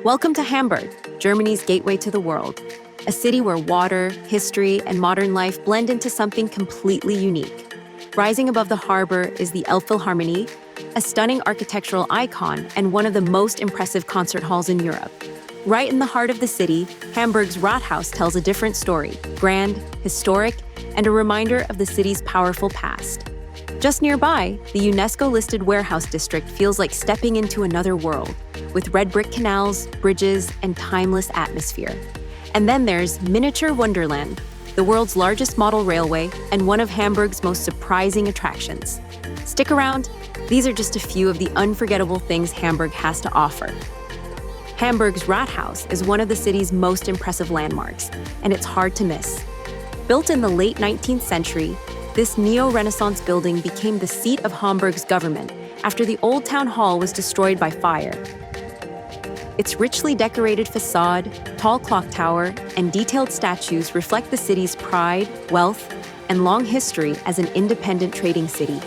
Welcome to Hamburg, Germany's gateway to the world, a city where water, history, and modern life blend into something completely unique. Rising above the harbor is the Elbphilharmonie, a stunning architectural icon and one of the most impressive concert halls in Europe. Right in the heart of the city, Hamburg's Rathaus tells a different story, grand, historic, and a reminder of the city's powerful past. Just nearby, the UNESCO-listed warehouse district feels like stepping into another world, with red brick canals, bridges, and timeless atmosphere. And then there's Miniatur Wunderland, the world's largest model railway and one of Hamburg's most surprising attractions. Stick around, these are just a few of the unforgettable things Hamburg has to offer. Hamburg's Rathaus is one of the city's most impressive landmarks, and it's hard to miss. Built in the late 19th century, this neo-Renaissance building became the seat of Hamburg's government after the old town hall was destroyed by fire. Its richly decorated facade, tall clock tower, and detailed statues reflect the city's pride, wealth, and long history as an independent trading city.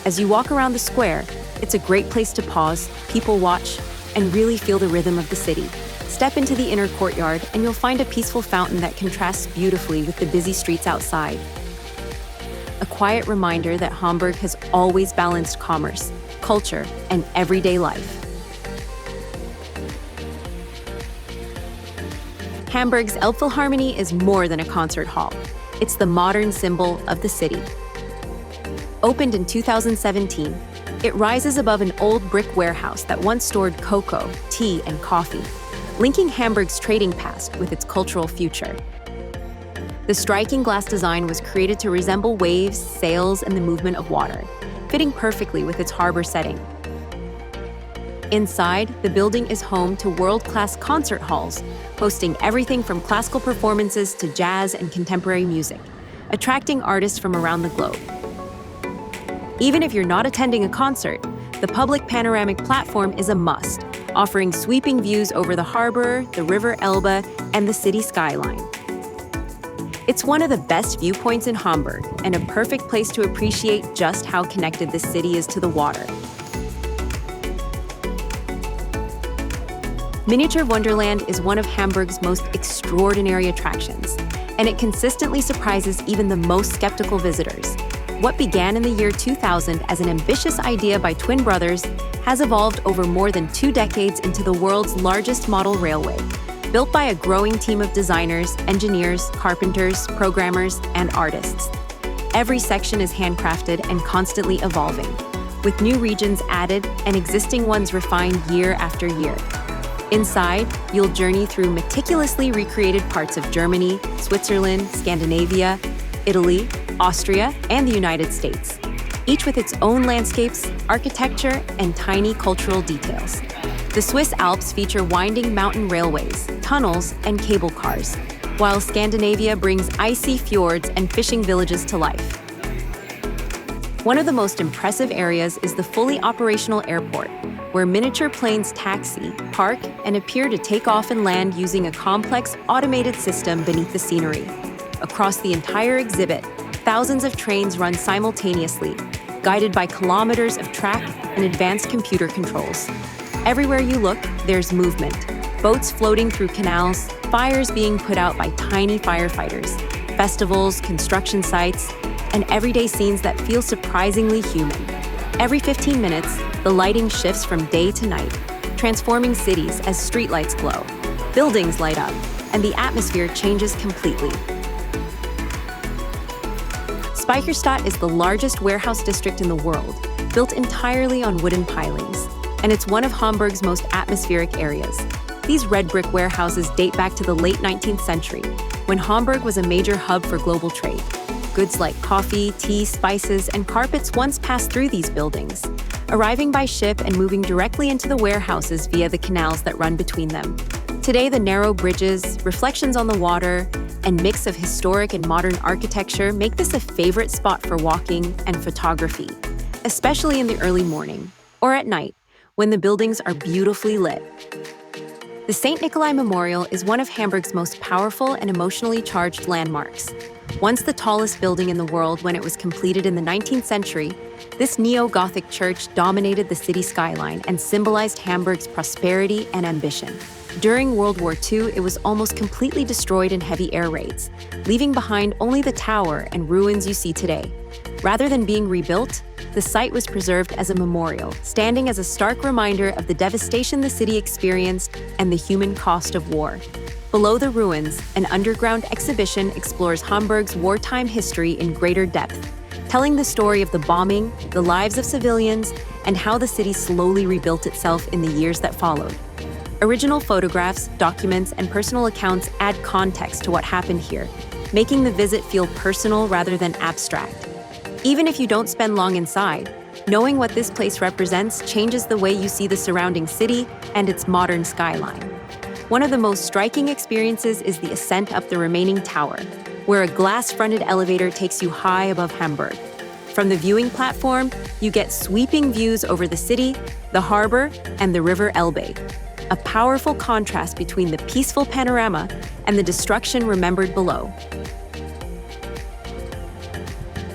As you walk around the square, it's a great place to pause, people watch, and really feel the rhythm of the city. Step into the inner courtyard, and you'll find a peaceful fountain that contrasts beautifully with the busy streets outside. A quiet reminder that Hamburg has always balanced commerce, culture, and everyday life. Hamburg's Elbphilharmonie is more than a concert hall. It's the modern symbol of the city. Opened in 2017, it rises above an old brick warehouse that once stored cocoa, tea, and coffee, linking Hamburg's trading past with its cultural future. The striking glass design was created to resemble waves, sails, and the movement of water, fitting perfectly with its harbor setting. Inside, the building is home to world-class concert halls, hosting everything from classical performances to jazz and contemporary music, attracting artists from around the globe. Even if you're not attending a concert, the public panoramic platform is a must, offering sweeping views over the harbor, the River Elbe, and the city skyline. It's one of the best viewpoints in Hamburg and a perfect place to appreciate just how connected this city is to the water. Miniatur Wunderland is one of Hamburg's most extraordinary attractions, and it consistently surprises even the most skeptical visitors. What began in the year 2000 as an ambitious idea by twin brothers has evolved over more than 2 decades into the world's largest model railway, built by a growing team of designers, engineers, carpenters, programmers, and artists. Every section is handcrafted and constantly evolving, with new regions added and existing ones refined year after year. Inside, you'll journey through meticulously recreated parts of Germany, Switzerland, Scandinavia, Italy, Austria, and the United States, each with its own landscapes, architecture, and tiny cultural details. The Swiss Alps feature winding mountain railways, tunnels, and cable cars, while Scandinavia brings icy fjords and fishing villages to life. One of the most impressive areas is the fully operational airport, where miniature planes taxi, park, and appear to take off and land using a complex automated system beneath the scenery. Across the entire exhibit, thousands of trains run simultaneously, guided by kilometers of track and advanced computer controls. Everywhere you look, there's movement. Boats floating through canals, fires being put out by tiny firefighters, festivals, construction sites, and everyday scenes that feel surprisingly human. Every 15 minutes, the lighting shifts from day to night, transforming cities as streetlights glow, buildings light up, and the atmosphere changes completely. Speicherstadt is the largest warehouse district in the world, built entirely on wooden pilings, and it's one of Hamburg's most atmospheric areas. These red brick warehouses date back to the late 19th century, when Hamburg was a major hub for global trade. Goods like coffee, tea, spices, and carpets once passed through these buildings, arriving by ship and moving directly into the warehouses via the canals that run between them. Today, the narrow bridges, reflections on the water, and mix of historic and modern architecture make this a favorite spot for walking and photography, especially in the early morning or at night when the buildings are beautifully lit. The Nikolai Memorial is one of Hamburg's most powerful and emotionally charged landmarks. Once the tallest building in the world when it was completed in the 19th century, this neo-Gothic church dominated the city skyline and symbolized Hamburg's prosperity and ambition. During World War II, it was almost completely destroyed in heavy air raids, leaving behind only the tower and ruins you see today. Rather than being rebuilt, the site was preserved as a memorial, standing as a stark reminder of the devastation the city experienced and the human cost of war. Below the ruins, an underground exhibition explores Hamburg's wartime history in greater depth, telling the story of the bombing, the lives of civilians, and how the city slowly rebuilt itself in the years that followed. Original photographs, documents, and personal accounts add context to what happened here, making the visit feel personal rather than abstract. Even if you don't spend long inside, knowing what this place represents changes the way you see the surrounding city and its modern skyline. One of the most striking experiences is the ascent up the remaining tower, where a glass-fronted elevator takes you high above Hamburg. From the viewing platform, you get sweeping views over the city, the harbor, and the river Elbe. A powerful contrast between the peaceful panorama and the destruction remembered below.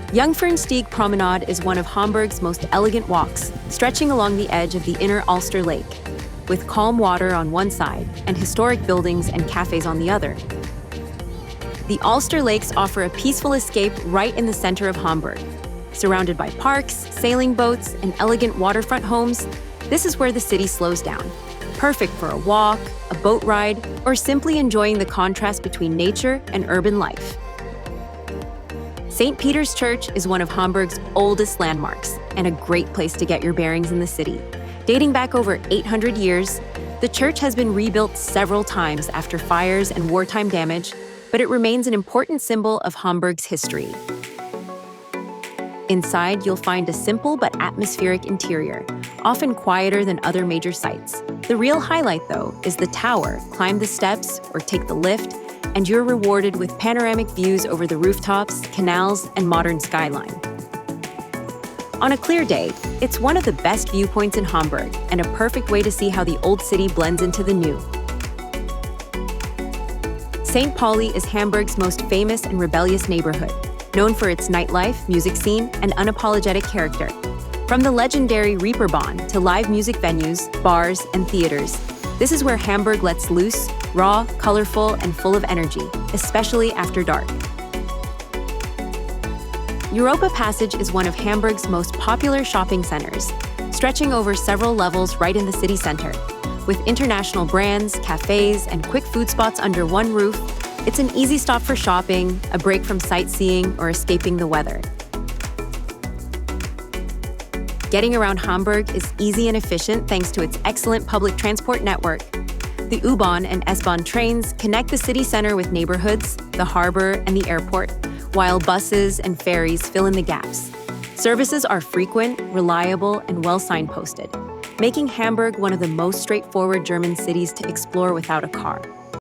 Jungfernstieg Promenade is one of Hamburg's most elegant walks, stretching along the edge of the inner Alster Lake, with calm water on one side and historic buildings and cafes on the other. The Alster Lakes offer a peaceful escape right in the center of Hamburg. Surrounded by parks, sailing boats, and elegant waterfront homes, this is where the city slows down. Perfect for a walk, a boat ride, or simply enjoying the contrast between nature and urban life. St. Peter's Church is one of Hamburg's oldest landmarks and a great place to get your bearings in the city. Dating back over 800 years, the church has been rebuilt several times after fires and wartime damage, but it remains an important symbol of Hamburg's history. Inside, you'll find a simple but atmospheric interior, often quieter than other major sites. The real highlight, though, is the tower. Climb the steps or take the lift, and you're rewarded with panoramic views over the rooftops, canals, and modern skyline. On a clear day, it's one of the best viewpoints in Hamburg and a perfect way to see how the old city blends into the new. St. Pauli is Hamburg's most famous and rebellious neighborhood, known for its nightlife, music scene, and unapologetic character. From the legendary Reeperbahn to live music venues, bars, and theaters, this is where Hamburg lets loose, raw, colorful, and full of energy, especially after dark. Europa Passage is one of Hamburg's most popular shopping centers, stretching over several levels right in the city center. With international brands, cafes, and quick food spots under one roof, it's an easy stop for shopping, a break from sightseeing, or escaping the weather. Getting around Hamburg is easy and efficient thanks to its excellent public transport network. The U-Bahn and S-Bahn trains connect the city center with neighborhoods, the harbor, and the airport, while buses and ferries fill in the gaps. Services are frequent, reliable, and well signposted, making Hamburg one of the most straightforward German cities to explore without a car.